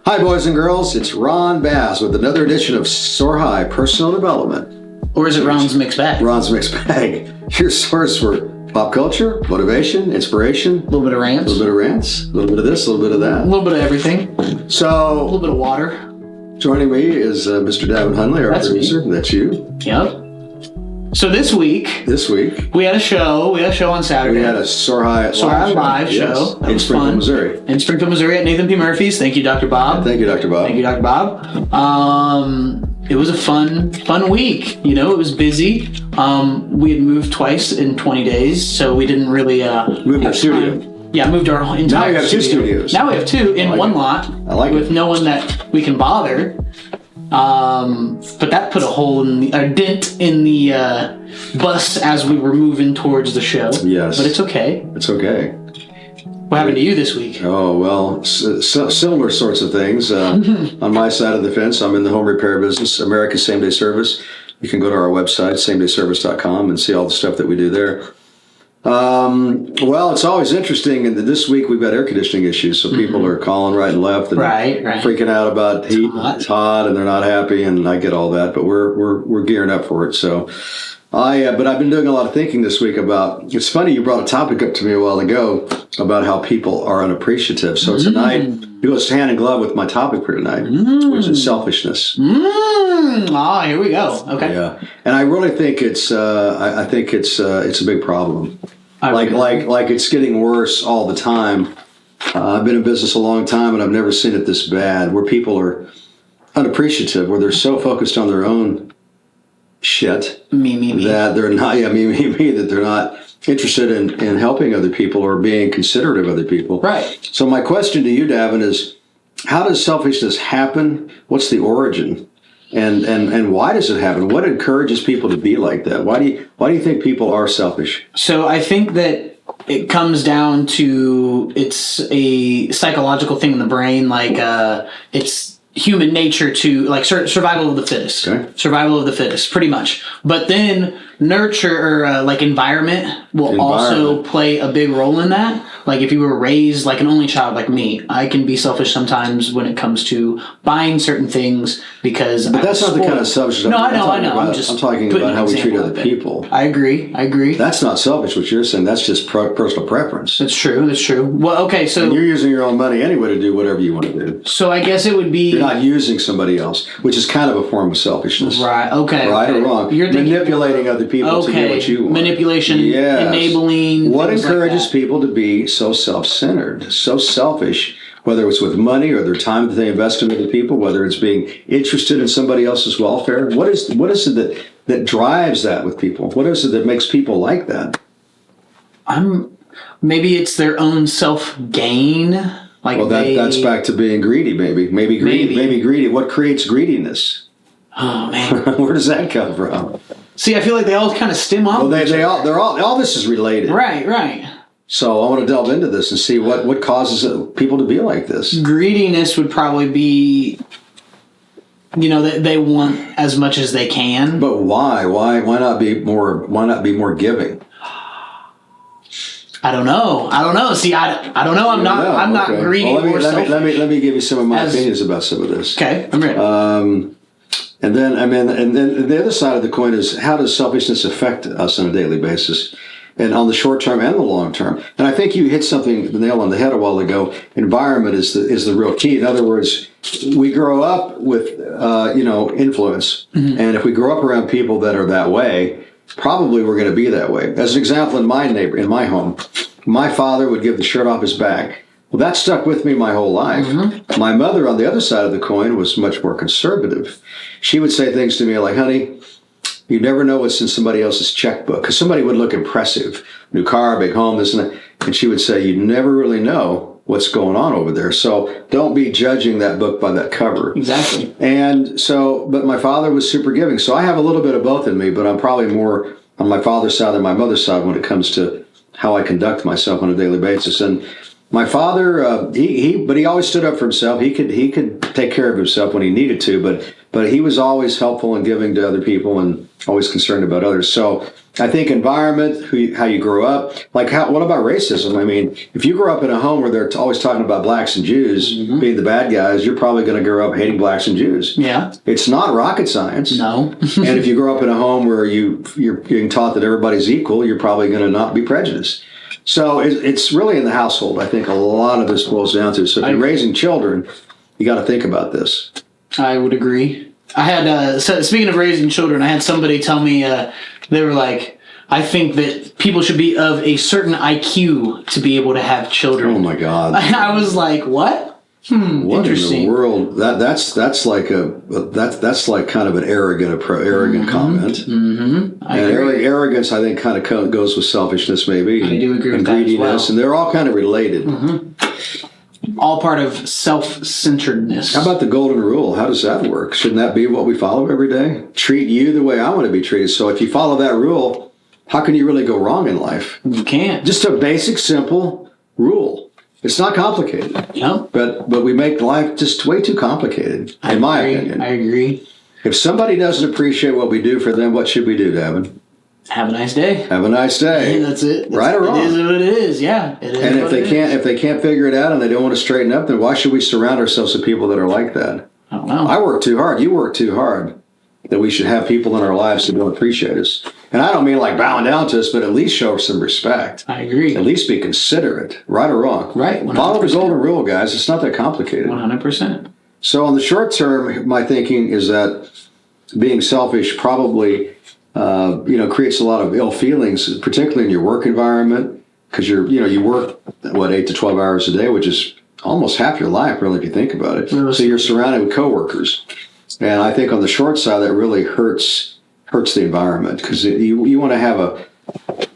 Hi, boys and girls. It's Ron Bass with another edition of Soar High Personal Development. Or is it Ron's Mixed Bag? Ron's Mixed Bag. Your source for pop culture, motivation, inspiration. A little bit of rants. A little bit of rants. A little bit of this, a little bit of that. A little bit of everything. So, a little bit of water. Joining me is Mr. Davin Hunley, our producer. Me. That's you. Yep. So this week we had a show. We had a show on Saturday. We had a Soar High live show. In Springfield, Missouri. In Springfield, Missouri at Nathan P. Murphy's. Thank you, Dr. Bob. Thank you, Dr. Bob. Thank you, Dr. Bob. It was a fun week. You know, it was busy. We had moved twice in 20 days, so we didn't really move our studio. Yeah, moved our entire studio. Now we have two studios. Now we have two in one lot. I like with no one that we can bother. But that put a dent in the bus as we were moving towards the show. Yes. But it's okay. It's okay. What happened to you this week? Oh, well, similar sorts of things. On my side of the fence, I'm in the home repair business, America's Same Day Service. You can go to our website, samedayservice.com, and see all the stuff that we do there. Well, it's always interesting, and this week we've got air conditioning issues, so people are calling right and left and freaking out about heat. It's hot, and they're not happy, and I get all that, but we're gearing up for it. So, but I've been doing a lot of thinking this week about. It's funny you brought a topic up to me a while ago about how people are unappreciative. So tonight it goes hand in glove with my topic for tonight, which is selfishness. Here we go. Okay. Yeah, and I really think it's. I think it's a big problem. Like it's getting worse all the time. I've been in business a long time, and I've never seen it this bad, where people are unappreciative, where they're so focused on their own shit that they're not. That they're not interested in helping other people or being considerate of other people. Right. So my question to you, Davin, is how does selfishness happen? What's the origin? And why does it happen? What encourages people to be like that? Why do you think people are selfish? So I think that it comes down to it's a psychological thing in the brain. Like it's human nature to like survival of the fittest. Okay. Survival of the fittest, pretty much. But then nurture or like environment will also play a big role in that. Like if you were raised like an only child like me, I can be selfish sometimes when it comes to buying certain things because. But that's not the kind of selfish. No, I know. I'm talking about how we treat other people. I agree. That's not selfish. What you're saying, that's just personal preference. That's true. Well, okay, so and you're using your own money anyway to do whatever you want to do. So I guess it would be you're not using somebody else, which is kind of a form of selfishness. Right. Okay. Right or wrong? You're manipulating other people to get what you want. Manipulation. Yes. Enabling. What encourages people to be so self-centered, so selfish, whether it's with money or their time that they invest in other people, whether it's being interested in somebody else's welfare? What is it that drives that with people? What is it that makes people like that? Maybe it's their own self-gain. That's back to being greedy, maybe greedy. What creates greediness? Oh man, where does that come from? See, I feel like they all kind of stem off. Well, all this is related. Right. So I want to delve into this and see what causes people to be like this. Greediness would probably be, that they want as much as they can. But why? Why not be more giving? I don't know. See, I don't know. I'm not greedy or selfish. Let me give you some of my opinions about some of this. Okay, I'm ready. And then the other side of the coin is, how does selfishness affect us on a daily basis, and on the short term and the long term? And I think you hit the nail on the head a while ago. Environment is the real key. In other words, we grow up with influence, and if we grow up around people that are that way, probably we're going to be that way. As an example, in my home, my father would give the shirt off his back. Well, that stuck with me my whole life. My mother, on the other side of the coin, was much more conservative. She would say things to me like, honey, you never know what's in somebody else's checkbook. Because somebody would look impressive. New car, big home, this and that. And she would say, you never really know what's going on over there. So don't be judging that book by that cover. Exactly. And so, but my father was super giving. So I have a little bit of both in me, but I'm probably more on my father's side than my mother's side when it comes to how I conduct myself on a daily basis. And my father, he always stood up for himself. He could take care of himself when he needed to, but he was always helpful and giving to other people and always concerned about others. So I think environment, how you grow up, what about racism? I mean, if you grow up in a home where they're always talking about blacks and Jews being the bad guys, you're probably going to grow up hating blacks and Jews. Yeah. It's not rocket science. No. And if you grow up in a home where you're being taught that everybody's equal, you're probably going to not be prejudiced. So it's really in the household, I think a lot of this boils down to. So if you're raising children, you got to think about this. I would agree. I had, so speaking of raising children, I had somebody tell me, they were like, I think that people should be of a certain IQ to be able to have children. Oh my God. And I was like, what? What Interesting. in the world? That's like kind of an arrogant comment. Mm-hmm. And arrogance, I think, kind of goes with selfishness, maybe. I do agree with that as greediness, well. and they're all kind of related. All part of self-centeredness. How about the golden rule? How does that work? Shouldn't that be what we follow every day? Treat you the way I want to be treated. So if you follow that rule, how can you really go wrong in life? You can't. Just a basic, simple rule. It's not complicated. No. But we make life just way too complicated, in my opinion. I agree. If somebody doesn't appreciate what we do for them, what should we do, Devin? Have a nice day. Have a nice day. Yeah, that's it. Right or wrong? It is what it is. Yeah. It is And if they can't figure it out and they don't want to straighten up, then why should we surround ourselves with people that are like that? I don't know. I work too hard. You work too hard. That we should have people in our lives who don't appreciate us. And I don't mean like bowing down to us, but at least show us some respect. I agree. At least be considerate, right or wrong. Right. 100%. Follow the golden rule, guys. It's not that complicated. 100%. So on the short term, my thinking is that being selfish probably creates a lot of ill feelings, particularly in your work environment, because you work 8 to 12 hours a day, which is almost half your life, really, if you think about it. So you're surrounded with coworkers, and I think on the short side that really hurts the environment, because you want to have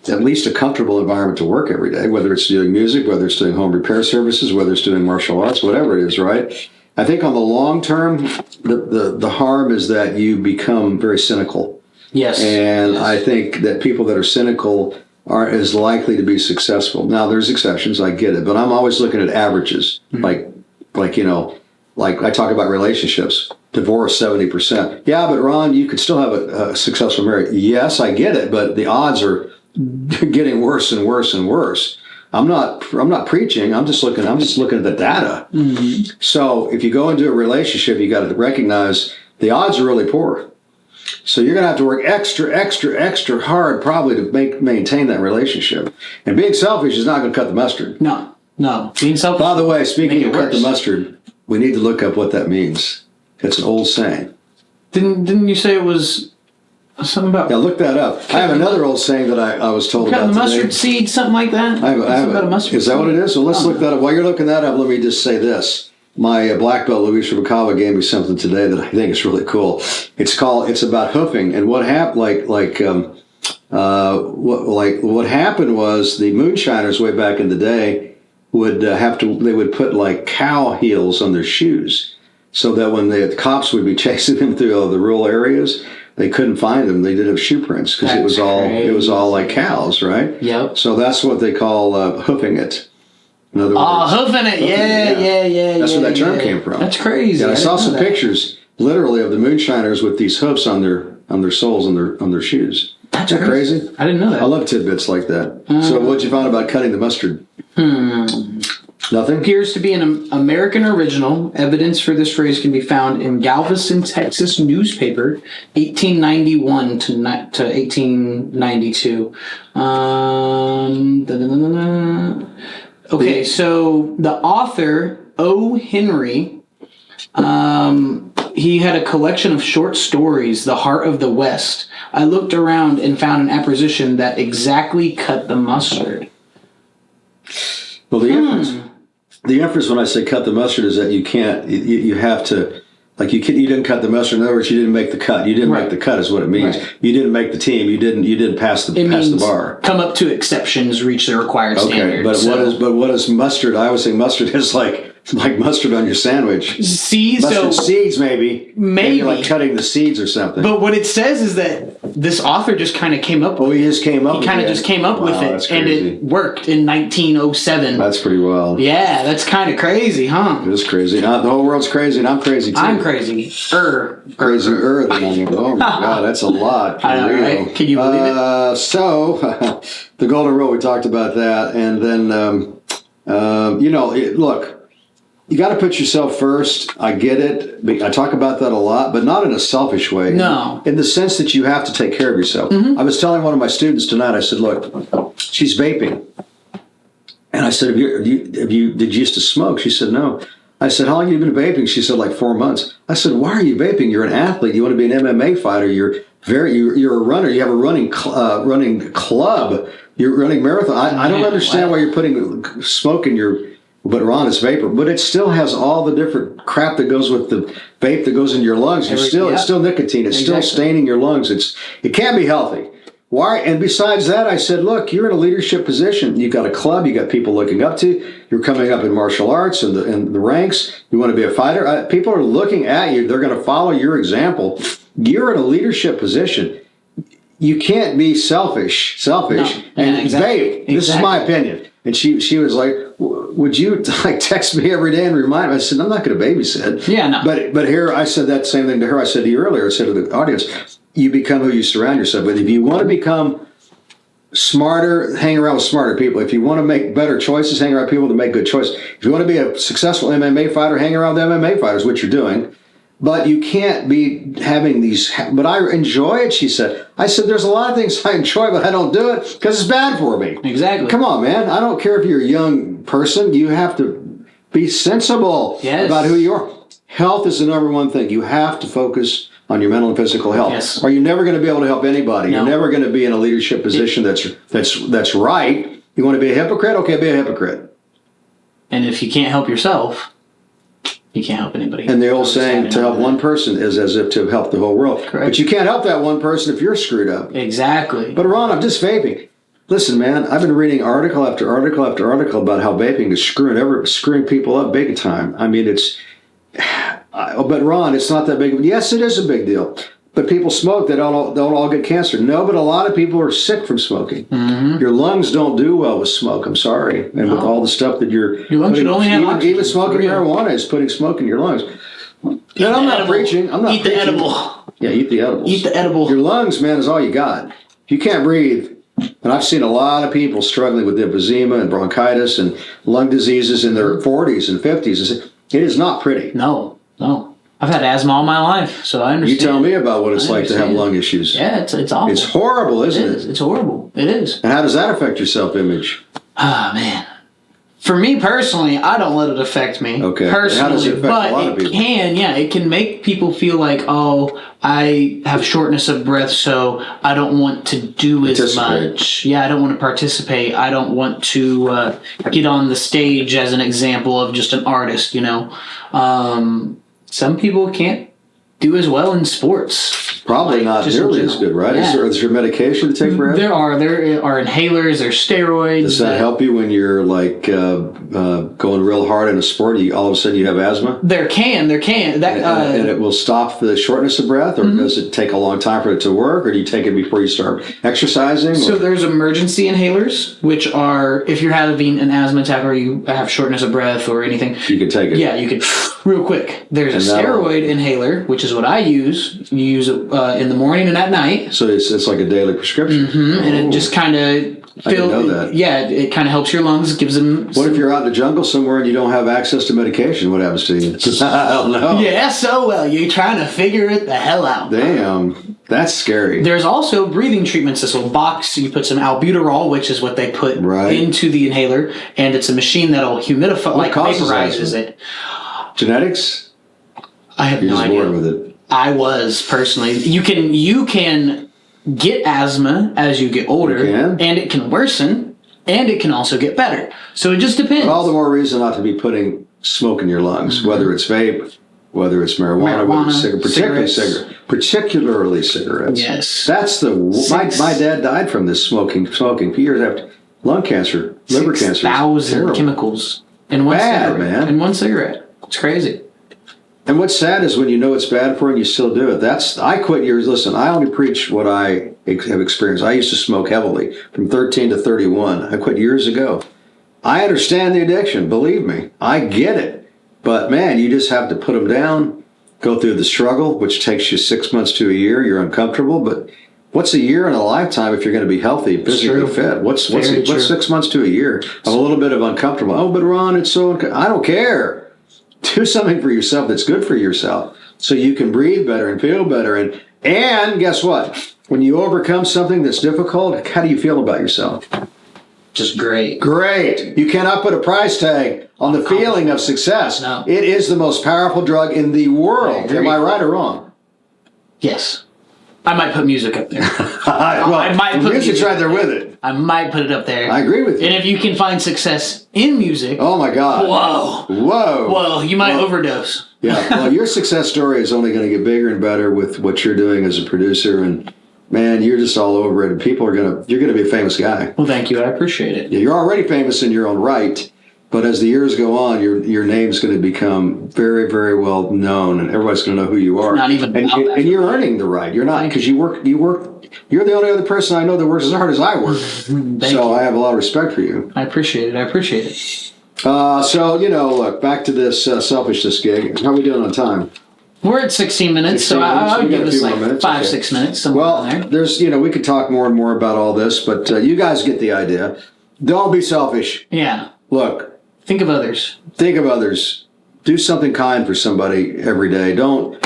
at least a comfortable environment to work every day, whether it's doing music, whether it's doing home repair services, whether it's doing martial arts, whatever it is, right? I think on the long term, the harm is that you become very cynical. Yes. And I think that people that are cynical aren't as likely to be successful. Now, there's exceptions, I get it, but I'm always looking at averages. Like I talk about relationships. Divorce, 70%. Yeah, but Ron, you could still have a successful marriage. Yes, I get it, but the odds are getting worse and worse and worse. I'm not preaching. I'm just looking at the data. Mm-hmm. So if you go into a relationship, you got to recognize the odds are really poor. So you're going to have to work extra hard probably to maintain that relationship. And being selfish is not going to cut the mustard. No. Being selfish. By the way, speaking of cut the mustard, we need to look up what that means. It's an old saying. Didn't you say it was something about? Yeah, look that up. I have another old saying that I was told about the today. mustard seed, something like that. I have about a mustard is that seed? what it is? So let's look that up. While you're looking that up, let me just say this. My black belt, Luis Rubalcaba, gave me something today that I think is really cool. It's about hoofing, and what happened, what happened was the moonshiners way back in the day would put like cow heels on their shoes, so that when the cops would be chasing them through all the rural areas, they couldn't find them. They did have shoe prints because it was all like cows, right? Yep. So that's what they call hoofing it. In other words, hoofing it. Yeah. That's where that term came from. That's crazy. Yeah, I saw some pictures, literally, of the moonshiners with these hoofs on their soles on their shoes. That's Isn't that crazy? I didn't know that. I love tidbits like that. So what'd you find about cutting the mustard? Nothing? Appears to be an American original. Evidence for this phrase can be found in Galveston, Texas newspaper, 1891 to 1892. Okay, so the author, O. Henry, he had a collection of short stories, The Heart of the West. I looked around and found an apposition that exactly cut the mustard. Well, the inference when I say cut the mustard is that you have to, like you didn't cut the mustard. In other words, you didn't make the cut. You didn't make the cut is what it means. Right. You didn't make the team. You didn't pass the bar. Come up to exceptions, reach the required standard. But what is mustard? I always say mustard is like mustard on your sandwich. Seeds, mustard seeds, maybe like cutting the seeds or something. But what it says is that this author just kind of came up with he just came up He kind of just came up with it, and it worked in 1907. That's pretty wild. Yeah, that's kind of crazy, huh? It is crazy. The whole world's crazy, and I'm crazy too. I'm crazy. Crazier than I am. Oh my God, that's a lot. I know, right? Can you believe it? So, the golden rule, we talked about that. And then, look, you got to put yourself first. I get it. I talk about that a lot, but not in a selfish way. No. In the sense that you have to take care of yourself. I was telling one of my students tonight, I said, look, she's vaping. And I said, did you used to smoke? She said, no. I said, how long have you been vaping? She said, like 4 months. I said, why are you vaping? You're an athlete. You want to be an MMA fighter. You're a runner. You have a running club. You're running marathon. I don't understand why you're putting smoke in your, but Ron, is vapor. But it still has all the different crap that goes with the vape that goes in your lungs. It's still nicotine. It's still staining your lungs. It can't be healthy. Why? And besides that, I said, look, you're in a leadership position. You've got a club. You got people looking up to. You're coming up in martial arts and the ranks. You want to be a fighter. People are looking at you. They're going to follow your example. You're in a leadership position. You can't be selfish and vape. This is my opinion. And she was like, would you text me every day and remind me? I said, I'm not going to babysit. Yeah, no. But here I said that same thing to her. I said to you earlier. I said to the audience, you become who you surround yourself with. If you want to become smarter, hang around with smarter people. If you want to make better choices, hang around people that make good choices. If you want to be a successful MMA fighter, hang around with MMA fighters, which you're doing. But you can't be having these, but I enjoy it, she said. I said, there's a lot of things I enjoy, but I don't do it because it's bad for me. Exactly. Come on, man. I don't care if you're a young person. You have to be sensible about who you are. Health is the number one thing. You have to focus on your mental and physical health. Yes. Or you're never going to be able to help anybody. No. You're never going to be in a leadership position that's right. You want to be a hypocrite? Okay, be a hypocrite. And if you can't help yourself, you can't help anybody. And the old saying, to help one person is as if to help the whole world. Correct. But you can't help that one person if you're screwed up. Exactly. But Ron, I'm just vaping. Listen, man, I've been reading article after article after article about how vaping is screwing people up big time. I mean, but Ron, it's not that big. Yes, it is a big deal. But people smoke, they don't all get cancer. No, but a lot of people are sick from smoking. Mm-hmm. Your lungs don't do well with smoke. I'm sorry. And with all the stuff that your lungs should only have oxygen. Even smoking marijuana is putting smoke in your lungs. And I'm not preaching. I'm not eat preaching. the edible. Yeah, eat the edibles. Eat the edible. Your lungs, man, is all you got. If you can't breathe, and I've seen a lot of people struggling with emphysema and bronchitis and lung diseases in their 40s and 50s. It is not pretty. No. I've had asthma all my life, so I understand. You tell me about what it's like to have lung issues. Yeah, it's awful. It's horrible, isn't it? It's horrible. It is. And how does that affect your self-image? Ah, man. For me personally, I don't let it affect me. Okay. Personally, How does it affect a lot of people? It can make people feel like, oh, I have shortness of breath, so I don't want to do as much. Yeah, I don't want to participate. I don't want to get on the stage as an example of just an artist, Some people can't do as well in sports. Probably not nearly as good, right? Yeah. Is there medication to take for it? There are inhalers, there's steroids. Does that help you when you're going real hard in a sport? All of a sudden you have asthma? There can. And it will stop the shortness of breath, or does it take a long time for it to work, or do you take it before you start exercising? So there's emergency inhalers, which are if you're having an asthma attack or you have shortness of breath or anything. You can take it. Yeah, you can real quick. There's a steroid inhaler, which is what I use. You use it in the morning and at night. So it's like a daily prescription. Mm-hmm. And it just kind of I didn't know that. Yeah, it kind of helps your lungs, gives them... What if you're out in the jungle somewhere and you don't have access to medication? What happens to you? I don't know. Yeah, so well, you're trying to figure it the hell out. Damn, that's scary. There's also breathing treatments. This little box, you put some albuterol, which is what they put into the inhaler, and it's a machine that'll humidify, vaporizes it. Genetics? I have no idea. You're just born with it. I was, personally. You can get asthma as you get older, and it can worsen, and it can also get better. So it just depends. But all the more reason not to be putting smoke in your lungs, whether it's vape, whether it's marijuana, whether it's particularly cigarettes. Yes. That's my dad died from this smoking a few years after lung cancer, liver cancer. 6,000 chemicals in one cigarette. Man. In one cigarette. It's crazy. And what's sad is when you know it's bad for you and you still do it. I quit years. Listen, I only preach what I have experienced. I used to smoke heavily from 13 to 31. I quit years ago. I understand the addiction. Believe me, I get it. But man, you just have to put them down, go through the struggle, which takes you 6 months to a year. You're uncomfortable, but what's a year in a lifetime if you're going to be healthy, physically fit? What's 6 months to a year of a little bit of uncomfortable? Oh, but Ron, it's so I don't care. Do something for yourself that's good for yourself so you can breathe better and feel better. And guess what? When you overcome something that's difficult, how do you feel about yourself? Just great. Great. You cannot put a price tag on the feeling of success. No. It is the most powerful drug in the world. Am I right or wrong? Yes. I might put music up there. I might put music's right there with it. I might put it up there. I agree with you. And if you can find success in music, oh my God. Whoa, you might overdose. Yeah. Well, your success story is only going to get bigger and better with what you're doing as a producer, and man, you're just all over it. And you're going to be a famous guy. Well, thank you. I appreciate it. Yeah, you're already famous in your own right. But as the years go on, your name's going to become very, very well known, and everybody's going to know who you are. Not even and you're earning the right. You're not, because you work. You're the only other person I know that works as hard as I work. So I have a lot of respect for you. I appreciate it. So look, back to this selfishness gig. How are we doing on time? We're at 16 minutes, so I would give us like 5-6 minutes. Well, there. there's we could talk more and more about all this, but you guys get the idea. Don't be selfish. Yeah. Look. Think of others. Do something kind for somebody every day. Don't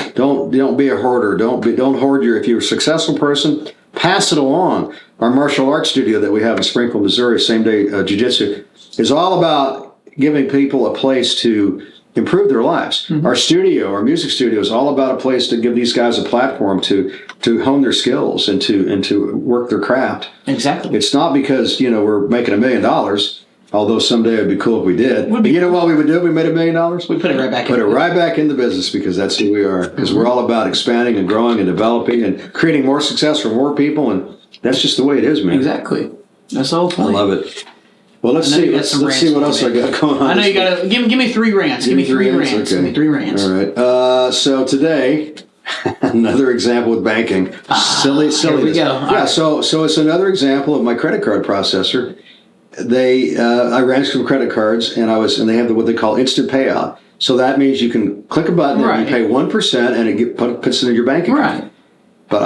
be a hoarder. Don't hoard if you're a successful person, pass it along. Our martial arts studio that we have in Springfield, Missouri, same day jiu-jitsu, is all about giving people a place to improve their lives. Mm-hmm. Our music studio is all about a place to give these guys a platform to hone their skills and to work their craft. Exactly. It's not because we're making $1 million. Although someday it'd be cool if we did. You know what we would do if we made $1 million? We put it right back in. Put it right back in the business, because that's who we are. Because we're all about expanding and growing and developing and creating more success for more people. And that's just the way it is, man. Exactly. That's the whole point. I love it. Well, let's see what else I got going on. I know you got to give me 3 rants. Give me 3 rants. Okay. Give me 3 rants. All right. So today, another example with banking. Silliness. Here we go. Yeah. Right. So it's another example of my credit card processor. I ran some credit cards, and they have what they call instant payout. So that means you can click a button and you pay 1%, and it puts it in your bank account. Right. But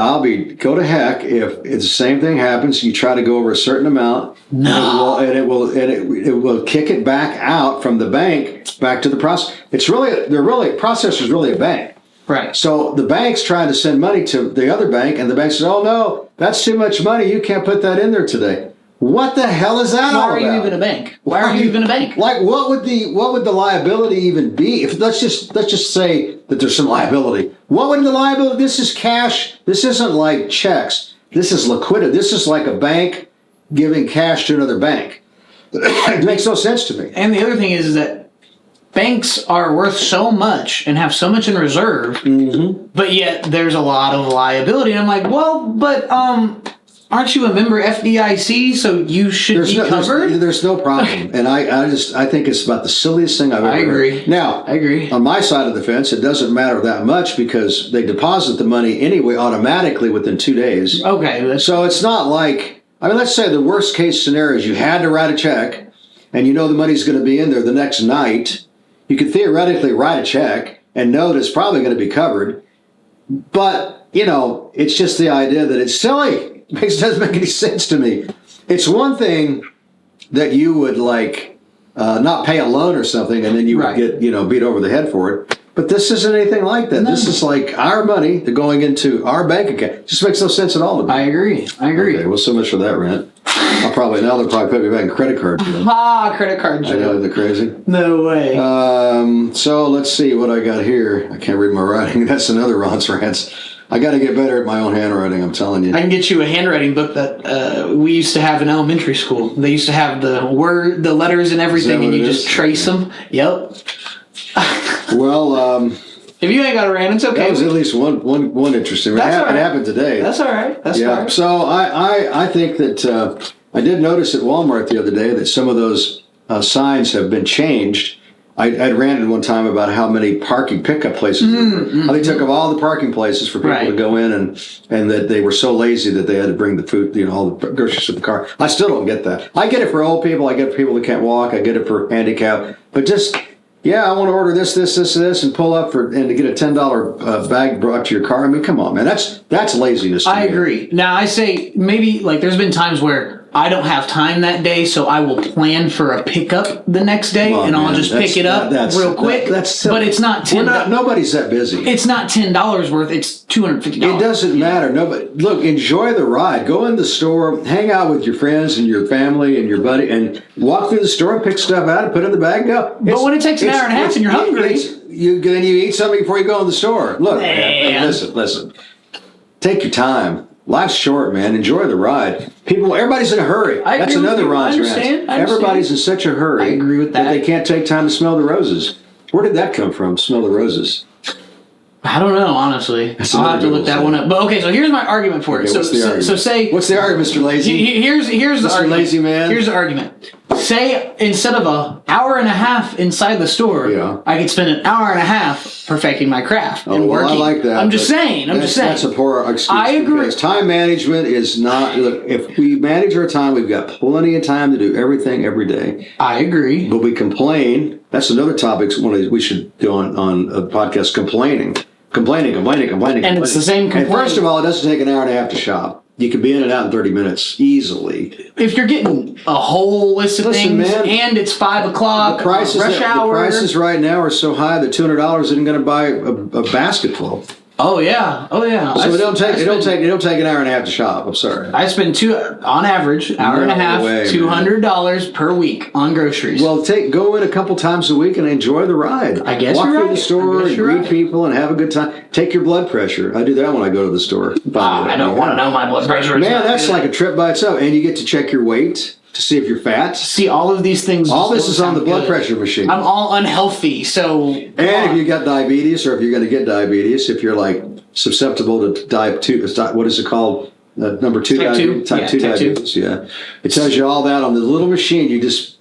go to heck if it's the same thing happens. You try to go over a certain amount, and it will kick it back out from the bank back to the process. Processor's really a bank. Right. So the bank's trying to send money to the other bank, and the bank says, "Oh no, that's too much money. You can't put that in there today." What the hell is that all about? Why are you even a bank? Why are you even a bank? Like, what would the liability even be? If let's just say that there's some liability. What would the liability? This is cash. This isn't like checks. This is liquidity. This is like a bank giving cash to another bank. It makes no sense to me. And the other thing is that banks are worth so much and have so much in reserve, but yet there's a lot of liability. And I'm like, well, but aren't you a member FDIC, so you should be covered? There's no problem. And I think it's about the silliest thing I've ever heard. Now, I agree. On my side of the fence, it doesn't matter that much because they deposit the money anyway automatically within 2 days. Okay. So it's not like, let's say the worst case scenario is you had to write a check and you know the money's going to be in there the next night. You could theoretically write a check and know that it's probably going to be covered. But, it's just the idea that it's silly. It doesn't make any sense to me. It's one thing that you would not pay a loan or something, and then you would get beat over the head for it. But this isn't anything like that. No. This is like our money going into our bank account. It just makes no sense at all to me. I agree. Okay, well, so much for that rant. They'll probably put me back in credit card. Credit card. I know, they're crazy. No way. So let's see what I got here. I can't read my writing. That's another Ron's rants. I got to get better at my own handwriting, I'm telling you. I can get you a handwriting book that we used to have in elementary school. They used to have the letters and everything, and you just trace them. Yep. Well, if you ain't got a rant, it's okay. That was at least one interesting. It happened today. That's all right. That's all right. So I think that I did notice at Walmart the other day that some of those signs have been changed. I'd ranted one time about how many parking pickup places there were. How they took up all the parking places for people to go in, and that they were so lazy that they had to bring the food, all the groceries to the car. I still don't get that. I get it for old people. I get it for people that can't walk. I get it for handicapped. But just, I want to order this, and pull up and to get a $10 bag brought to your car. I mean, come on, man. That's laziness to me. I agree. Now, I say maybe, like, there's been times where I don't have time that day, so I will plan for a pickup the next day, I'll just pick it up real quick. But it's not nobody's that busy. It's not $10 worth. It's $250. It doesn't matter. Look, enjoy the ride. Go in the store, hang out with your friends and your family and your buddy, and walk through the store and pick stuff out and put it in the bag and go. But when it takes an hour and a half and you're hungry, then you eat something before you go in the store. Look, man, listen. Take your time. Life's short, man. Enjoy the ride. Everybody's in a hurry. That's another Ron's rant. Everybody's in such a hurry. I agree with that. They can't take time to smell the roses. Where did that come from? Smell the roses. I don't know, honestly. I'll have to look that one up. But okay, so here's my argument for it. What's the argument? So say, what's the argument, Mr. Lazy? Here's the Mr. argument. Lazy man. Here's the argument. Say instead of an hour and a half inside the store, I could spend an hour and a half perfecting my craft and working. I like that. I'm just saying. That's a poor excuse. I agree. Time management is not. Look, if we manage our time, we've got plenty of time to do everything every day. I agree. But we complain. That's another topic we should do on a podcast. Complaining. And it's the same complaint. And first of all, it doesn't take an hour and a half to shop. You can be in and out in 30 minutes easily. If you're getting a whole list of things, man, and it's 5 o'clock, rush hour. The prices right now are so high that $200 isn't going to buy a basket full. Oh yeah. So it don't take an hour and a half to shop. I'm sorry. I spend on average hour and a half, $200 per week on groceries. Well, go in a couple times a week and enjoy the ride. I guess walk you're through right. the store and greet people and have a good time. Take your blood pressure. I do that when I go to the store. I don't want to know my blood pressure. Man, that's like a trip by itself, and you get to check your weight to see if you're fat. See, all of these things. All this is on the blood pressure machine. I'm all unhealthy, so. And if you got diabetes, or if you're going to get diabetes, if you're like susceptible to type 2, what is it called? Number 2 diabetes. Type 2 diabetes. Yeah, it tells you all that on the little machine. You just,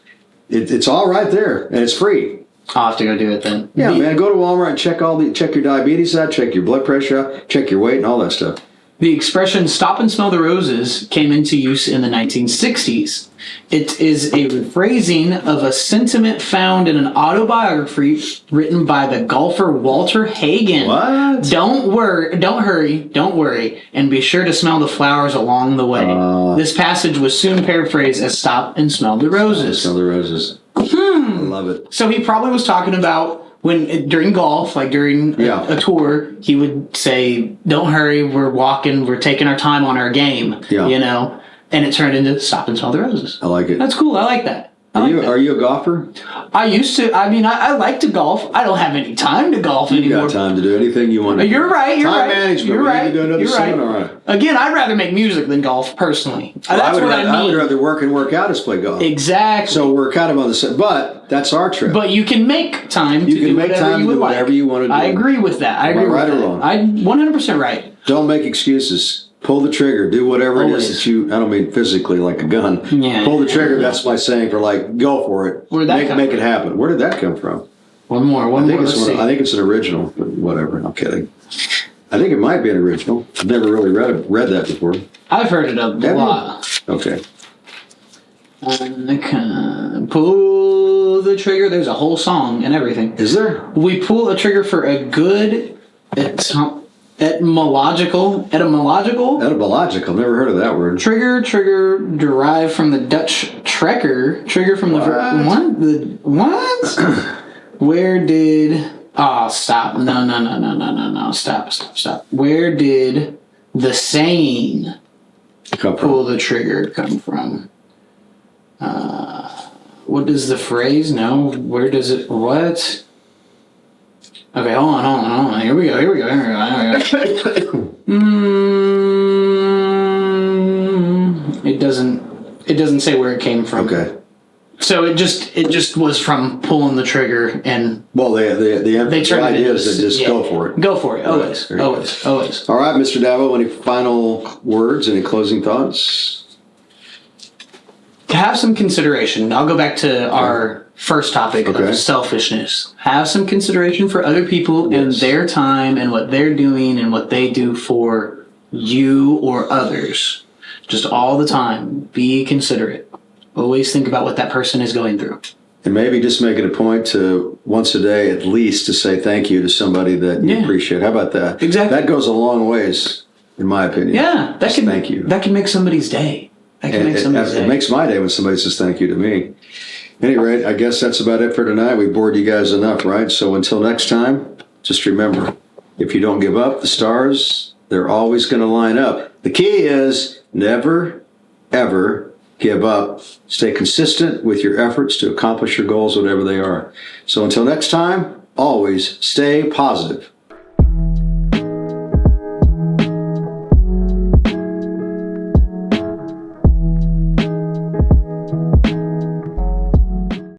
it's all right there, and it's free. I'll have to go do it then. Yeah, man, go to Walmart and check your diabetes out, check your blood pressure out, check your weight, and all that stuff. The expression "stop and smell the roses" came into use in the 1960s. It is a rephrasing of a sentiment found in an autobiography written by the golfer Walter Hagen. What? Don't worry, and be sure to smell the flowers along the way. This passage was soon paraphrased as "stop and smell the roses." Smell the roses. I love it. So he probably was talking about during golf, like during a tour, he would say, "Don't hurry, we're walking, we're taking our time on our game," and it turned into "stop and smell the roses." I like it. That's cool. I like that. Are you a golfer? I used to. I mean, I like to golf. I don't have any time to golf anymore. You got time to do anything you want to do. You're right. Time management. You're right. You're right. Again, I'd rather make music than golf, personally. That's what I mean. I would rather work and work out as play golf. Exactly. So we're kind of on the same, but that's our trip. But you can make time to do whatever you want to do. I agree with that. I agree with that. Right or wrong? I'm 100% right. Don't make excuses. Pull the trigger. Do whatever it is that you. I don't mean physically like a gun. Yeah, pull the trigger. That's my saying for go for it. Make it happen. Where did that come from? One more. I think it's an original. But whatever. I'm kidding. I think it might be an original. I've never really read that before. I've heard it a lot. Okay. Pull the trigger. There's a whole song and everything. Is there? We pull a trigger for a good. Etymological. Never heard of that word. Trigger derived from the Dutch trekker. Trigger from what? Where did? Oh, stop! No! Stop! Where did the saying "pull the trigger" come from? What does the phrase? No. Where does it? What? Okay, hold on. Here we go. It doesn't say where it came from. Okay. So it just was from pulling the trigger and. Well, the idea is to just go for it. Go for it. Always. All right, Mr. Davo. Any final words? Any closing thoughts? To have some consideration, I'll go back to our first topic Okay. of selfishness. Have some consideration for other people and Yes. their time and what they're doing and what they do for you or others. Just all the time. Be considerate. Always think about what that person is going through. And maybe just make it a point to once a day at least to say thank you to somebody that you Yeah. appreciate. How about that? Exactly. That goes a long ways, in my opinion. Yeah, that Just can thank you. That can make somebody's day. That can make somebody's day. It makes my day when somebody says thank you to me. At any rate, I guess that's about it for tonight. We bored you guys enough, right? So until next time, just remember, if you don't give up, the stars, they're always going to line up. The key is never, ever give up. Stay consistent with your efforts to accomplish your goals, whatever they are. So until next time, always stay positive.